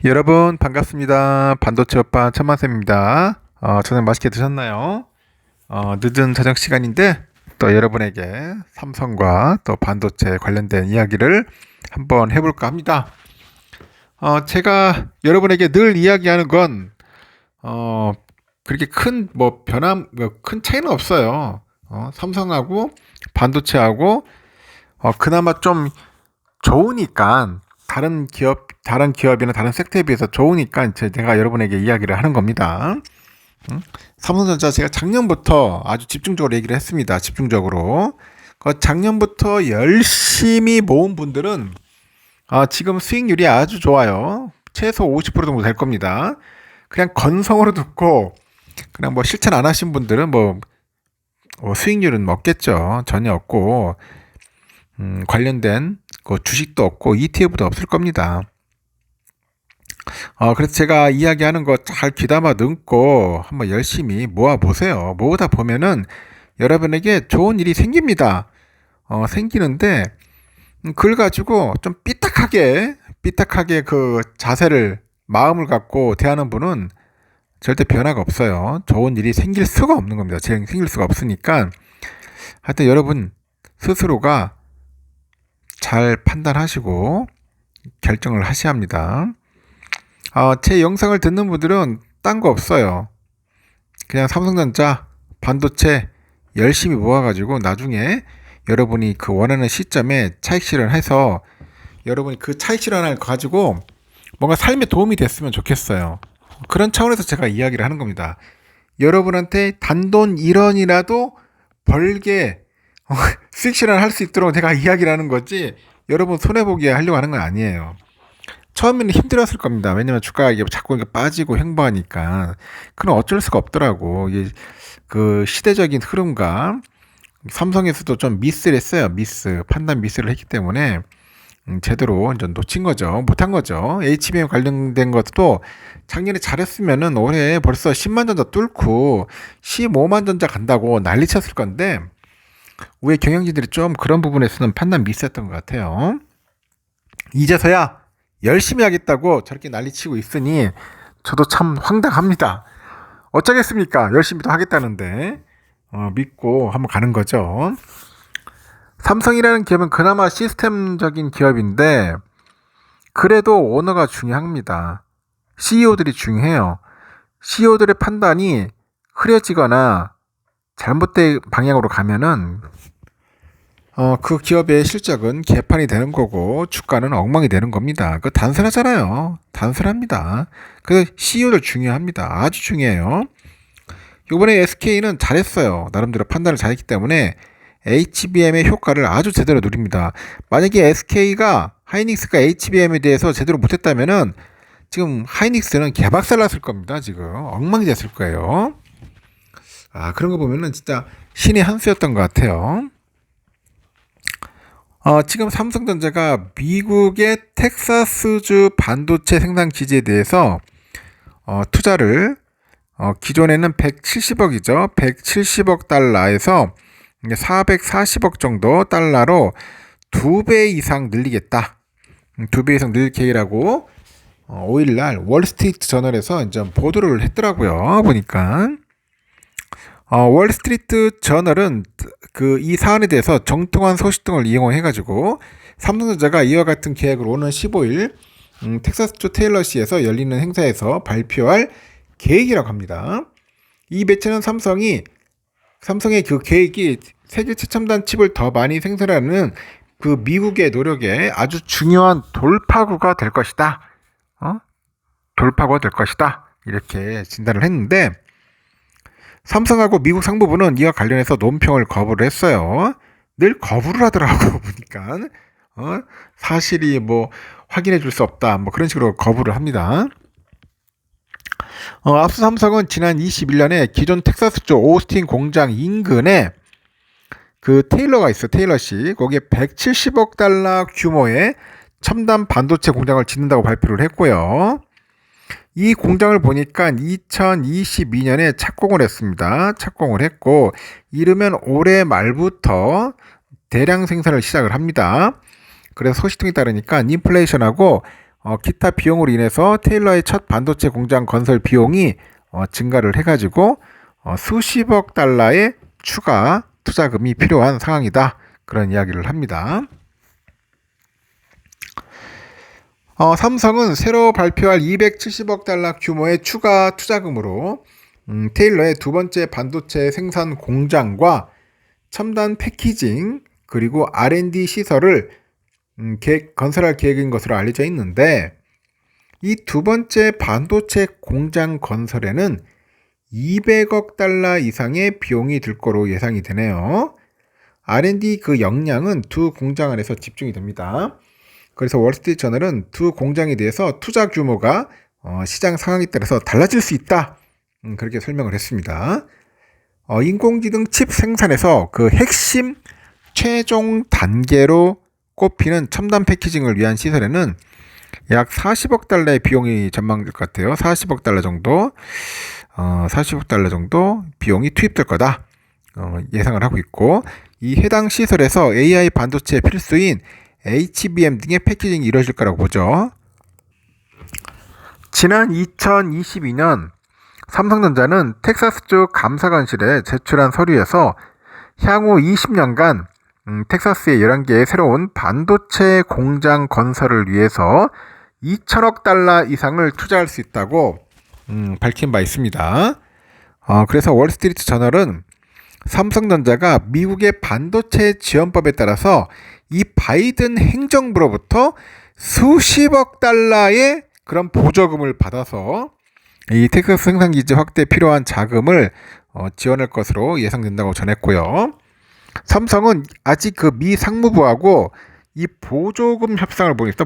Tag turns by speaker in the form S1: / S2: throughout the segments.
S1: 여러분 반갑습니다. 반도체 오빠 천만쌤입니다. 저녁 맛있게 드셨나요? 늦은 저녁 시간인데 또 여러분에게 삼성과 또 반도체 관련된 이야기를 한번 해볼까 합니다. 제가 여러분에게 늘 이야기하는 건 그렇게 큰 큰 차이는 없어요. 삼성하고 반도체하고 그나마 좀 좋으니까 다른 기업이나 다른 섹터에 비해서 좋으니까 제가 여러분에게 이야기를 하는 겁니다. 삼성전자 제가 작년부터 아주 집중적으로 얘기를 했습니다. 집중적으로. 작년부터 열심히 모은 분들은 지금 수익률이 아주 좋아요. 최소 50% 정도 될 겁니다. 그냥 건성으로 듣고 그냥 실천 안 하신 분들은 수익률은 없겠죠. 전혀 없고 관련된 주식도 없고 ETF도 없을 겁니다. 그래서 제가 이야기하는 거 잘 귀담아 듣고 한번 열심히 모아보세요. 모으다 보면은 여러분에게 좋은 일이 생깁니다. 생기는데 그걸 가지고 좀 삐딱하게 그 자세를 마음을 갖고 대하는 분은 절대 변화가 없어요. 좋은 일이 생길 수가 없는 겁니다. 생길 수가 없으니까 하여튼 여러분 스스로가 잘 판단하시고 결정을 하셔야 합니다. 제 영상을 듣는 분들은 딴 거 없어요. 그냥 삼성전자 반도체 열심히 모아가지고 나중에 여러분이 그 원하는 시점에 차익 실현해서 여러분이 그 차익 실현을 가지고 뭔가 삶에 도움이 됐으면 좋겠어요. 그런 차원에서 제가 이야기를 하는 겁니다. 여러분한테 단돈 1원이라도 벌게 수익 실현할 수 있도록 제가 이야기를 하는 거지 여러분 손해보게 하려고 하는 건 아니에요. 처음에는 힘들었을 겁니다. 왜냐면 주가가 이게 자꾸 빠지고 횡보하니까. 그럼 어쩔 수가 없더라고. 이게 그 시대적인 흐름과 삼성에서도 좀 미스를 했어요. 판단 미스를 했기 때문에 제대로 완전 놓친 거죠. 못한 거죠. HBM 관련된 것도 작년에 잘했으면은 올해 벌써 10만 전자 뚫고 15만 전자 간다고 난리 쳤을 건데 우리 경영진들이 좀 그런 부분에서는 판단 미스했던 것 같아요. 이제서야 열심히 하겠다고 저렇게 난리치고 있으니 저도 참 황당합니다. 어쩌겠습니까? 열심히 또 하겠다는데 믿고 한번 가는 거죠. 삼성이라는 기업은 그나마 시스템적인 기업인데 그래도 오너가 중요합니다. CEO들이 중요해요. CEO들의 판단이 흐려지거나 잘못된 방향으로 가면은 그 기업의 실적은 개판이 되는 거고 주가는 엉망이 되는 겁니다. 그 단순하잖아요. 단순합니다. 그래서 CEO들 중요합니다. 아주 중요해요. 이번에 SK는 잘했어요. 나름대로 판단을 잘했기 때문에 HBM의 효과를 아주 제대로 누립니다. 만약에 하이닉스가 HBM에 대해서 제대로 못했다면은 지금 하이닉스는 개박살 났을 겁니다. 지금 엉망이 됐을 거예요. 그런 거 보면은 진짜 신의 한 수였던 것 같아요. 지금 삼성전자가 미국의 텍사스주 반도체 생산 기지에 대해서 투자를 기존에는 170억이죠. 170억 달러에서 440억 정도 달러로 2배 이상 늘리겠다. 2배 이상 늘릴 계획이라고 5일날 월스트리트 저널에서 이제 보도를 했더라고요. 보니까 월스트리트 저널은 이 사안에 대해서 정통한 소식 등을 이용해가지고 삼성전자가 이와 같은 계획을 오는 15일 텍사스주 테일러시에서 열리는 행사에서 발표할 계획이라고 합니다. 이 매체는 삼성의 그 계획이 세계 최첨단 칩을 더 많이 생산하는 그 미국의 노력에 아주 중요한 돌파구가 될 것이다. 돌파구가 될 것이다. 이렇게 진단을 했는데 삼성하고 미국 상무부는 이와 관련해서 논평을 거부를 했어요. 늘 거부를 하더라고 보니까 사실이 확인해 줄 수 없다 그런 식으로 거부를 합니다. 앞서 삼성은 지난 21년에 기존 텍사스주 오스틴 공장 인근에 그 테일러가 있어 테일러시 거기에 170억 달러 규모의 첨단 반도체 공장을 짓는다고 발표를 했고요. 이 공장을 보니까 2022년에 착공을 했습니다. 착공을 했고 이르면 올해 말부터 대량 생산을 시작을 합니다. 그래서 소식 등에 따르니까 인플레이션하고 기타 비용으로 인해서 테일러의 첫 반도체 공장 건설 비용이 증가를 해가지고 수십억 달러의 추가 투자금이 필요한 상황이다. 그런 이야기를 합니다. 삼성은 새로 발표할 270억 달러 규모의 추가 투자금으로 테일러의 두 번째 반도체 생산 공장과 첨단 패키징 그리고 R&D 시설을 건설할 계획인 것으로 알려져 있는데, 이 두 번째 반도체 공장 건설에는 200억 달러 이상의 비용이 들 거로 예상이 되네요. R&D 그 역량은 두 공장 안에서 집중이 됩니다. 그래서 월스트리트 저널은 두 공장에 대해서 투자 규모가 시장 상황에 따라서 달라질 수 있다. 그렇게 설명을 했습니다. 인공지능 칩 생산에서 그 핵심 최종 단계로 꼽히는 첨단 패키징을 위한 시설에는 약 40억 달러의 비용이 전망될 것 같아요. 40억 달러 정도, 40억 달러 정도 비용이 투입될 거다 예상을 하고 있고, 이 해당 시설에서 AI 반도체 필수인 HBM 등의 패키징이 이루어질 거라고 보죠. 지난 2022년 삼성전자는 텍사스주 감사관실에 제출한 서류에서 향후 20년간 텍사스의 11개의 새로운 반도체 공장 건설을 위해서 2천억 달러 이상을 투자할 수 있다고 밝힌 바 있습니다. 그래서 월스트리트 저널은 삼성전자가 미국의 반도체 지원법에 따라서 이 바이든 행정부로부터 수십억 달러의 그런 보조금을 받아서 이 텍사스 생산기지 확대에 필요한 자금을 지원할 것으로 예상된다고 전했고요. 삼성은 아직 그 미 상무부하고 이 보조금 협상을 벌이고 있어.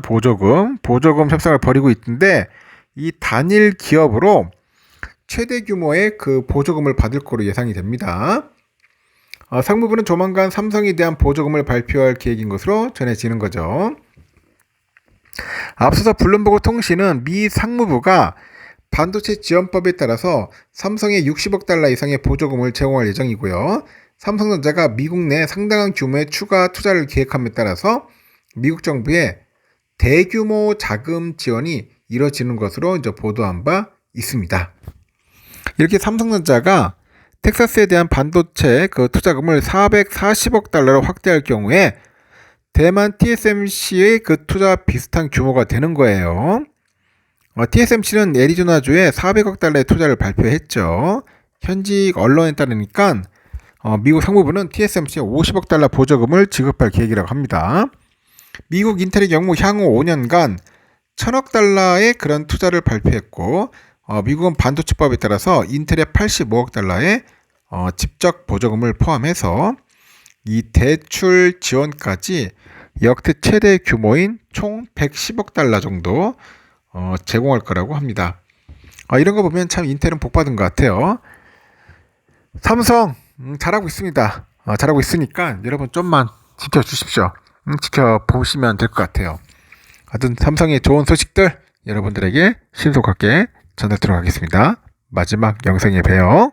S1: 보조금 협상을 벌이고 있는데, 이 단일 기업으로 최대 규모의 그 보조금을 받을 거로 예상이 됩니다. 상무부는 조만간 삼성에 대한 보조금을 발표할 계획인 것으로 전해지는 거죠. 앞서서 블룸버그 통신은 미 상무부가 반도체 지원법에 따라서 삼성에 60억 달러 이상의 보조금을 제공할 예정이고요. 삼성전자가 미국 내 상당한 규모의 추가 투자를 계획함에 따라서 미국 정부의 대규모 자금 지원이 이뤄지는 것으로 이제 보도한 바 있습니다. 이렇게 삼성전자가 텍사스에 대한 반도체 그 투자금을 440억 달러로 확대할 경우에 대만 TSMC의 그 투자 비슷한 규모가 되는 거예요. TSMC는 애리조나주에 400억 달러의 투자를 발표했죠. 현지 언론에 따르니까 미국 상무부는 TSMC에 50억 달러 보조금을 지급할 계획이라고 합니다. 미국 인텔의 경우 향후 5년간 1000억 달러의 그런 투자를 발표했고, 미국은 반도체법에 따라서 인텔의 85억 달러의 직접 보조금을 포함해서 이 대출 지원까지 역대 최대 규모인 총 110억 달러 정도 제공할 거라고 합니다. 이런 거 보면 참 인텔은 복받은 것 같아요. 삼성 잘하고 있습니다. 잘하고 있으니까 여러분 좀만 지켜주십시오. 지켜보시면 될 것 같아요. 하여튼 삼성의 좋은 소식들 여러분들에게 신속하게 전달 들어가겠습니다. 마지막 영상에 봬요.